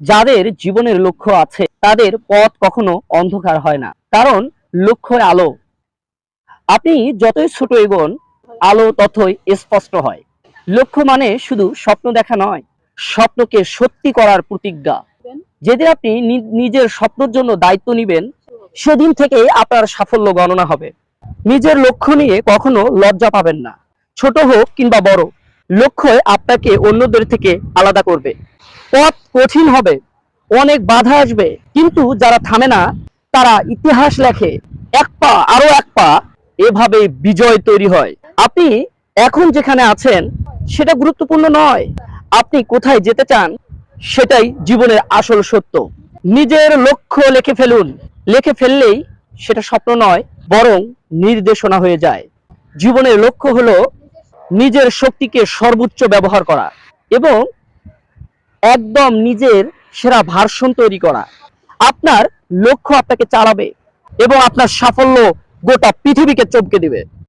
যাদের জীবনের লক্ষ্য আছে তাদের পথ কখনো অন্ধকার হয় না, কারণ লক্ষ্যই আলো। আপনি যতই ছোট এগোন, আলো ততই স্পষ্ট হয়। লক্ষ্য মানে শুধু স্বপ্ন দেখা নয়, স্বপ্নকে সত্যি করার প্রতিজ্ঞা। যেদিন আপনি নিজের স্বপ্নের জন্য দায়িত্ব নেবেন, সেদিন থেকে আপনার সাফল্য গণনা হবে। নিজের লক্ষ্য নিয়ে কখনো লজ্জা পাবেন না। ছোট হোক কিংবা বড়, লক্ষ্যই আপনাকে অন্যদের থেকে আলাদা করবে। পথ কঠিন হবে, অনেক বাধা আসবে, কিন্তু যারা থামে না তারা ইতিহাস লেখে। এক পা আরো এক পা, এভাবে বিজয় তৈরি হয়। আপনি এখন যেখানে আছেন সেটা গুরুত্বপূর্ণ নয়, আপনি কোথায় যেতে চান সেটাই জীবনের আসল সত্য। নিজের লক্ষ্য লিখে ফেলুন। লিখে ফেললেই সেটা স্বপ্ন নয়, বরং নির্দেশনা হয়ে যায়। জীবনের লক্ষ্য হলো নিজের শক্তিকে সর্বোচ্চ ব্যবহার করা এবং একদম নিজের সেরা ভার্সন তৈরি করা। আপনার লক্ষ্য আপনাকে চালাবে এবং আপনার সাফল্য গোটা পৃথিবীকে চমকে দিবে।